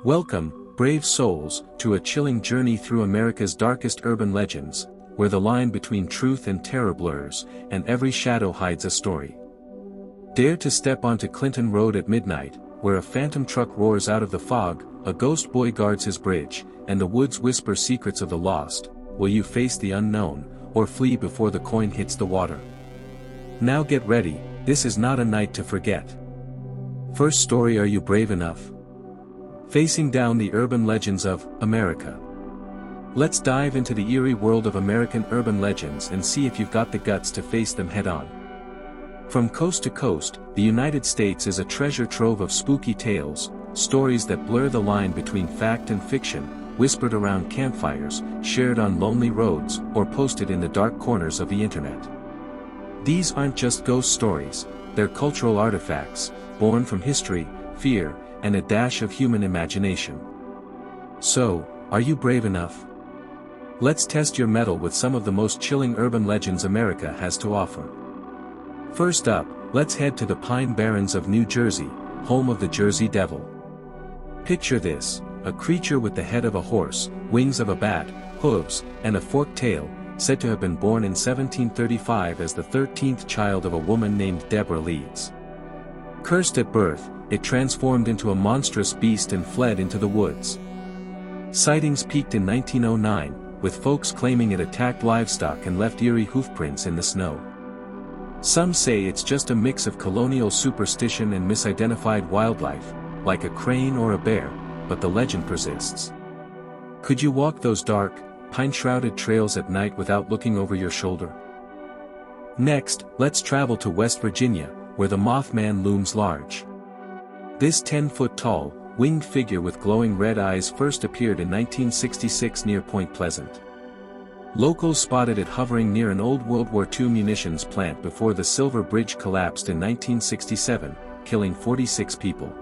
Welcome, brave souls, to a chilling journey through America's darkest urban legends, where the line between truth and terror blurs, and every shadow hides a story. Dare to step onto Clinton Road at midnight, where a phantom truck roars out of the fog, a ghost boy guards his bridge, and the woods whisper secrets of the lost. Will you face the unknown, or flee before the coin hits the water? Now get ready, this is not a night to forget. First story, are you brave enough? Facing down the urban legends of America. Let's dive into the eerie world of American urban legends and see if you've got the guts to face them head-on. From coast to coast, the United States is a treasure trove of spooky tales, stories that blur the line between fact and fiction, whispered around campfires, shared on lonely roads, or posted in the dark corners of the internet. These aren't just ghost stories, they're cultural artifacts, born from history, fear, and a dash of human imagination. So, are you brave enough? Let's test your mettle with some of the most chilling urban legends America has to offer. First up, let's head to the Pine Barrens of New Jersey, home of the Jersey Devil. Picture this, a creature with the head of a horse, wings of a bat, hooves, and a forked tail, said to have been born in 1735 as the 13th child of a woman named Deborah Leeds. Cursed at birth, it transformed into a monstrous beast and fled into the woods. Sightings peaked in 1909, with folks claiming it attacked livestock and left eerie hoofprints in the snow. Some say it's just a mix of colonial superstition and misidentified wildlife, like a crane or a bear, but the legend persists. Could you walk those dark, pine-shrouded trails at night without looking over your shoulder? Next, let's travel to West Virginia, where the Mothman looms large. This 10-foot-tall, winged figure with glowing red eyes first appeared in 1966 near Point Pleasant. Locals spotted it hovering near an old World War II munitions plant before the Silver Bridge collapsed in 1967, killing 46 people.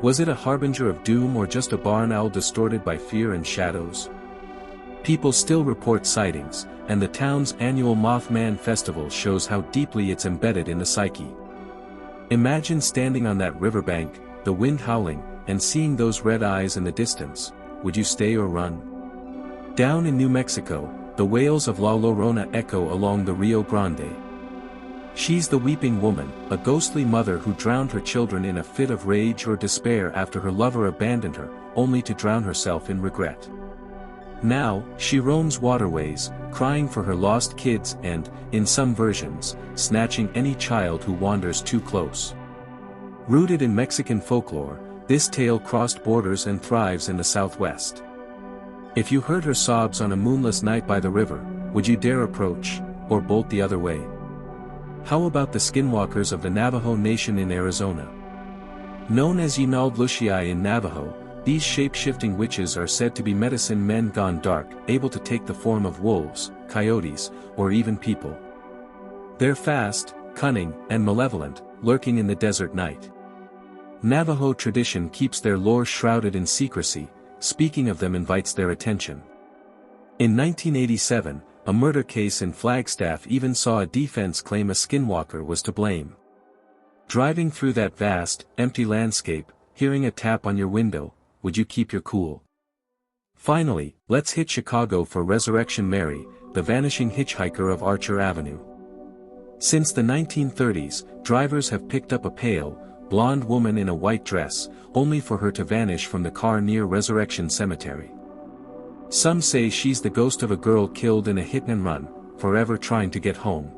Was it a harbinger of doom or just a barn owl distorted by fear and shadows? People still report sightings, and the town's annual Mothman Festival shows how deeply it's embedded in the psyche. Imagine standing on that riverbank, the wind howling, and seeing those red eyes in the distance. Would you stay or run? Down in New Mexico, the wails of La Llorona echo along the Rio Grande. She's the weeping woman, a ghostly mother who drowned her children in a fit of rage or despair after her lover abandoned her, only to drown herself in regret. Now, she roams waterways, crying for her lost kids and, in some versions, snatching any child who wanders too close. Rooted in Mexican folklore, this tale crossed borders and thrives in the Southwest. If you heard her sobs on a moonless night by the river, would you dare approach, or bolt the other way? How about the skinwalkers of the Navajo Nation in Arizona? Known as Yinaldlushii in Navajo, these shape-shifting witches are said to be medicine men gone dark, able to take the form of wolves, coyotes, or even people. They're fast, cunning, and malevolent, lurking in the desert night. Navajo tradition keeps their lore shrouded in secrecy, speaking of them invites their attention. In 1987, a murder case in Flagstaff even saw a defense claim a skinwalker was to blame. Driving through that vast, empty landscape, hearing a tap on your window, would you keep your cool? Finally, let's hit Chicago for Resurrection Mary, the vanishing hitchhiker of Archer Avenue. Since the 1930s, drivers have picked up a pale, blonde woman in a white dress, only for her to vanish from the car near Resurrection Cemetery. Some say she's the ghost of a girl killed in a hit-and-run, forever trying to get home.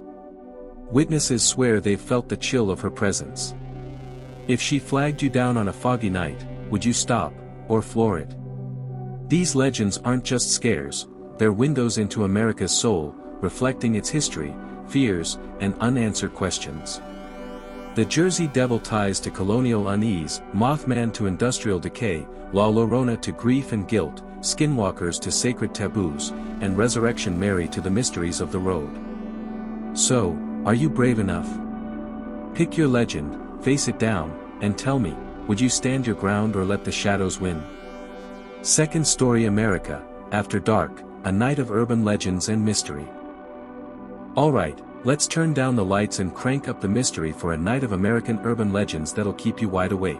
Witnesses swear they've felt the chill of her presence. If she flagged you down on a foggy night, would you stop, or floor it? These legends aren't just scares, they're windows into America's soul, reflecting its history, fears, and unanswered questions. The Jersey Devil ties to colonial unease, Mothman to industrial decay, La Llorona to grief and guilt, skinwalkers to sacred taboos, and Resurrection Mary to the mysteries of the road. So, are you brave enough? Pick your legend, face it down, and tell me, would you stand your ground or let the shadows win? Second story, America, After Dark, a night of urban legends and mystery. Alright, let's turn down the lights and crank up the mystery for a night of American urban legends that'll keep you wide awake.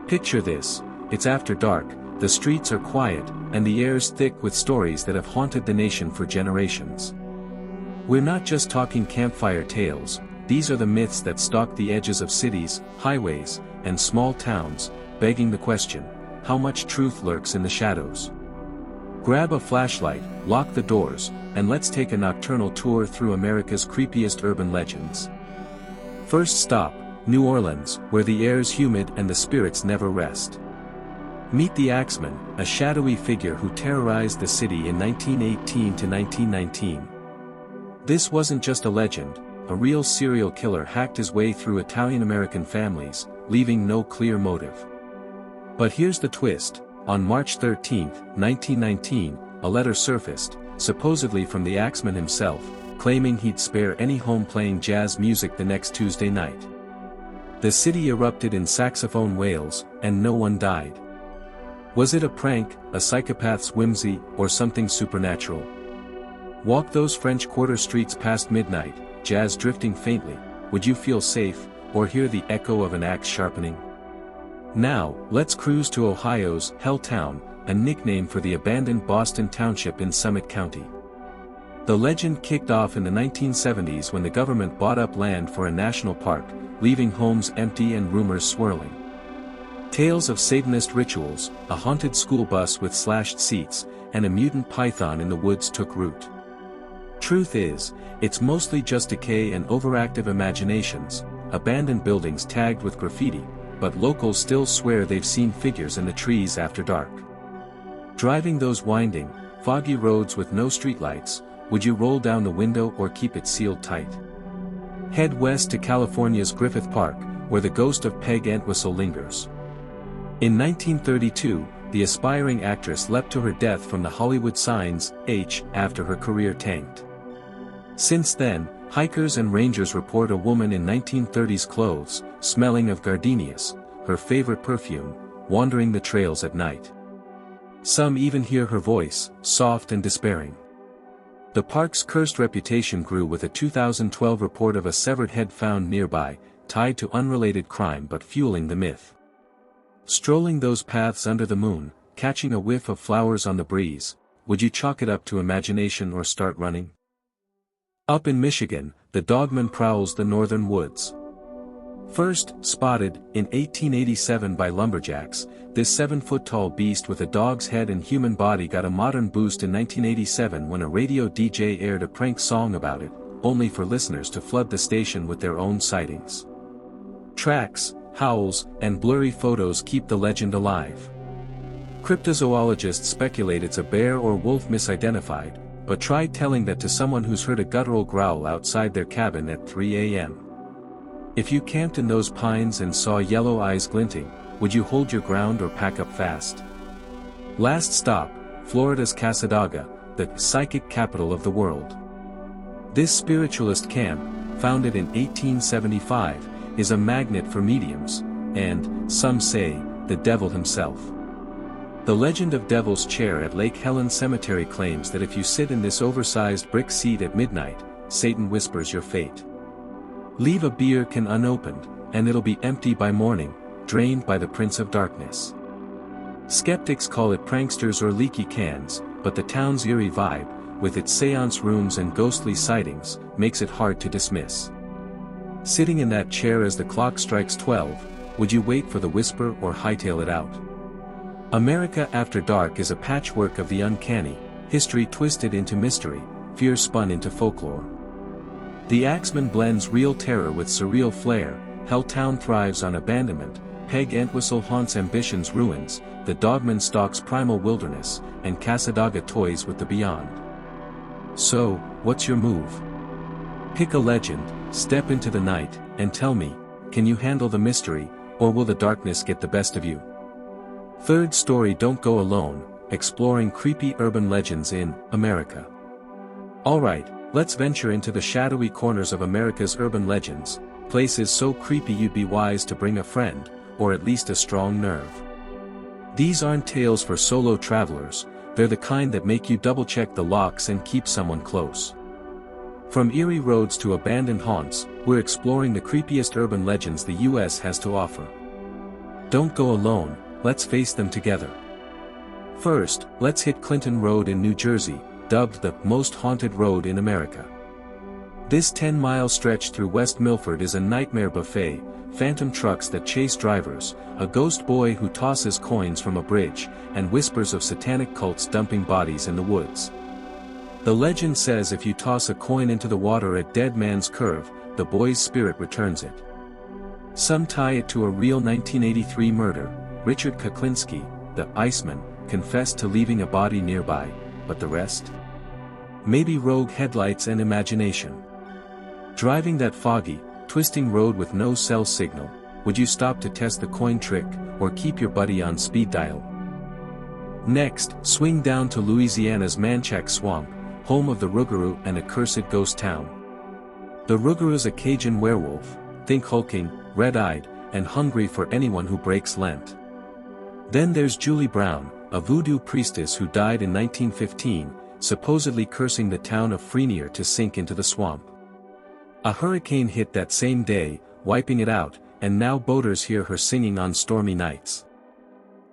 Picture this, it's after dark, the streets are quiet, and the air's thick with stories that have haunted the nation for generations. We're not just talking campfire tales, these are the myths that stalk the edges of cities, highways, and small towns, begging the question, how much truth lurks in the shadows? Grab a flashlight, lock the doors, and let's take a nocturnal tour through America's creepiest urban legends. First stop, New Orleans, where the air's humid and the spirits never rest. Meet the Axeman, a shadowy figure who terrorized the city in 1918 to 1919. This wasn't just a legend, a real serial killer hacked his way through Italian-American families, leaving no clear motive. But here's the twist, on March 13, 1919, a letter surfaced, supposedly from the Axeman himself, claiming he'd spare any home playing jazz music the next Tuesday night. The city erupted in saxophone wails, and no one died. Was it a prank, a psychopath's whimsy, or something supernatural? Walk those French Quarter streets past midnight, jazz drifting faintly, would you feel safe, or hear the echo of an axe sharpening? Now, let's cruise to Ohio's Helltown, a nickname for the abandoned Boston Township in Summit County. The legend kicked off in the 1970s when the government bought up land for a national park, leaving homes empty and rumors swirling. Tales of Satanist rituals, a haunted school bus with slashed seats, and a mutant python in the woods took root. Truth is, it's mostly just decay and overactive imaginations, abandoned buildings tagged with graffiti, but locals still swear they've seen figures in the trees after dark. Driving those winding, foggy roads with no streetlights, would you roll down the window or keep it sealed tight? Head west to California's Griffith Park, where the ghost of Peg Entwistle lingers. In 1932, the aspiring actress leapt to her death from the Hollywood signs, H, after her career tanked. Since then, hikers and rangers report a woman in 1930s clothes, smelling of gardenias, her favorite perfume, wandering the trails at night. Some even hear her voice, soft and despairing. The park's cursed reputation grew with a 2012 report of a severed head found nearby, tied to unrelated crime but fueling the myth. Strolling those paths under the moon, catching a whiff of flowers on the breeze, would you chalk it up to imagination or start running? Up in Michigan, the dogman prowls the northern woods. First spotted, in 1887 by lumberjacks, this 7-foot-tall beast with a dog's head and human body got a modern boost in 1987 when a radio DJ aired a prank song about it, only for listeners to flood the station with their own sightings. Tracks, howls, and blurry photos keep the legend alive. Cryptozoologists speculate it's a bear or wolf misidentified, but try telling that to someone who's heard a guttural growl outside their cabin at 3 a.m. If you camped in those pines and saw yellow eyes glinting, would you hold your ground or pack up fast? Last stop, Florida's Cassadaga, the psychic capital of the world. This spiritualist camp, founded in 1875, is a magnet for mediums, and, some say, the devil himself. The legend of Devil's Chair at Lake Helen Cemetery claims that if you sit in this oversized brick seat at midnight, Satan whispers your fate. Leave a beer can unopened, and it'll be empty by morning, drained by the Prince of Darkness. Skeptics call it pranksters or leaky cans, but the town's eerie vibe, with its seance rooms and ghostly sightings, makes it hard to dismiss. Sitting in that chair as the clock strikes 12, would you wait for the whisper or hightail it out? America After Dark is a patchwork of the uncanny, history twisted into mystery, fear spun into folklore. The Axeman blends real terror with surreal flair, Helltown thrives on abandonment, Peg Entwistle haunts ambition's ruins, the Dogman stalks primal wilderness, and Cassadaga toys with the beyond. So, what's your move? Pick a legend, step into the night, and tell me, can you handle the mystery, or will the darkness get the best of you? Third story: Don't Go Alone, exploring creepy urban legends in America. Alright, let's venture into the shadowy corners of America's urban legends, places so creepy you'd be wise to bring a friend, or at least a strong nerve. These aren't tales for solo travelers, they're the kind that make you double-check the locks and keep someone close. From eerie roads to abandoned haunts, we're exploring the creepiest urban legends the US has to offer. Don't Go Alone, let's face them together. First, let's hit Clinton Road in New Jersey, dubbed the most haunted road in America. This 10-mile stretch through West Milford is a nightmare buffet, phantom trucks that chase drivers, a ghost boy who tosses coins from a bridge, and whispers of satanic cults dumping bodies in the woods. The legend says if you toss a coin into the water at Dead Man's Curve, the boy's spirit returns it. Some tie it to a real 1983 murder. Richard Kuklinski, the Iceman, confessed to leaving a body nearby, but the rest? Maybe rogue headlights and imagination. Driving that foggy, twisting road with no cell signal, would you stop to test the coin trick, or keep your buddy on speed dial? Next, swing down to Louisiana's Manchac Swamp, home of the Rougarou and accursed ghost town. The Rougarou's a Cajun werewolf, think hulking, red-eyed, and hungry for anyone who breaks Lent. Then there's Julie Brown, a voodoo priestess who died in 1915, supposedly cursing the town of Frenier to sink into the swamp. A hurricane hit that same day, wiping it out, and now boaters hear her singing on stormy nights.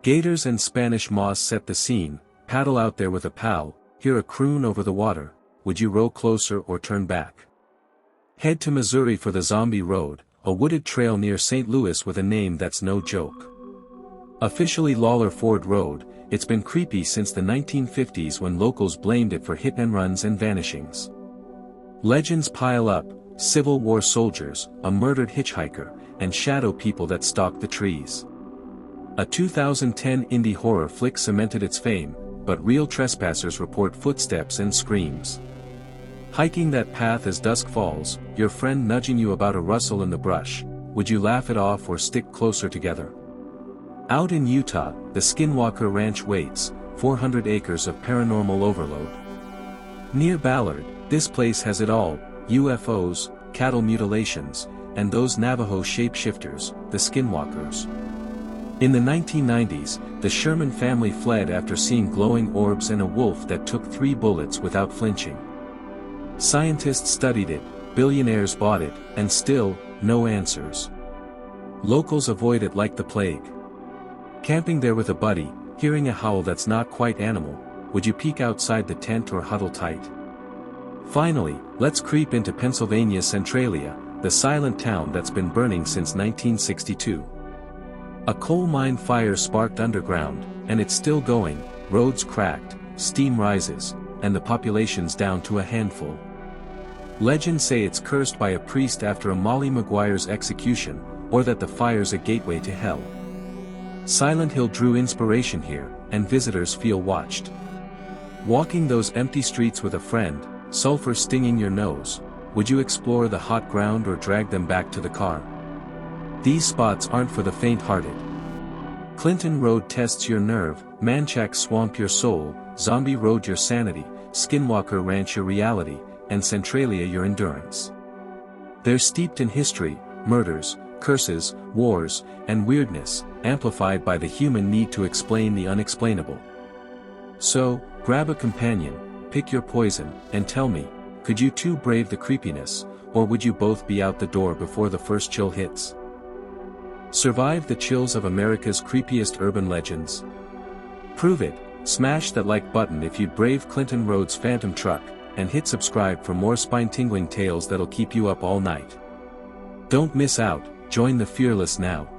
Gators and Spanish moss set the scene, paddle out there with a pal, hear a croon over the water, would you row closer or turn back? Head to Missouri for the Zombie Road, a wooded trail near St. Louis with a name that's no joke. Officially Lawler Ford Road, it's been creepy since the 1950s when locals blamed it for hit-and-runs and vanishings. Legends pile up, Civil War soldiers, a murdered hitchhiker, and shadow people that stalk the trees. A 2010 indie horror flick cemented its fame, but real trespassers report footsteps and screams. Hiking that path as dusk falls, your friend nudging you about a rustle in the brush, would you laugh it off or stick closer together? Out in Utah, the Skinwalker Ranch waits, 400 acres of paranormal overload. Near Ballard, this place has it all, UFOs, cattle mutilations, and those Navajo shapeshifters, the Skinwalkers. In the 1990s, the Sherman family fled after seeing glowing orbs and a wolf that took 3 bullets without flinching. Scientists studied it, billionaires bought it, and still, no answers. Locals avoid it like the plague. Camping there with a buddy, hearing a howl that's not quite animal, would you peek outside the tent or huddle tight? Finally, let's creep into Pennsylvania's Centralia, the silent town that's been burning since 1962. A coal mine fire sparked underground, and it's still going, roads cracked, steam rises, and the population's down to a handful. Legends say it's cursed by a priest after a Molly Maguire's execution, or that the fire's a gateway to hell. Silent Hill drew inspiration here, and visitors feel watched. Walking those empty streets with a friend, sulfur stinging your nose, would you explore the hot ground or drag them back to the car? These spots aren't for the faint-hearted. Clinton Road tests your nerve, Manchac Swamp your soul, Zombie Road your sanity, Skinwalker Ranch your reality, and Centralia your endurance. They're steeped in history, murders, curses, wars, and weirdness, amplified by the human need to explain the unexplainable. So, grab a companion, pick your poison, and tell me, could you two brave the creepiness, or would you both be out the door before the first chill hits? Survive the chills of America's creepiest urban legends? Prove it, smash that like button if you'd brave Clinton Road's phantom truck, and hit subscribe for more spine-tingling tales that'll keep you up all night. Don't miss out, join the fearless now.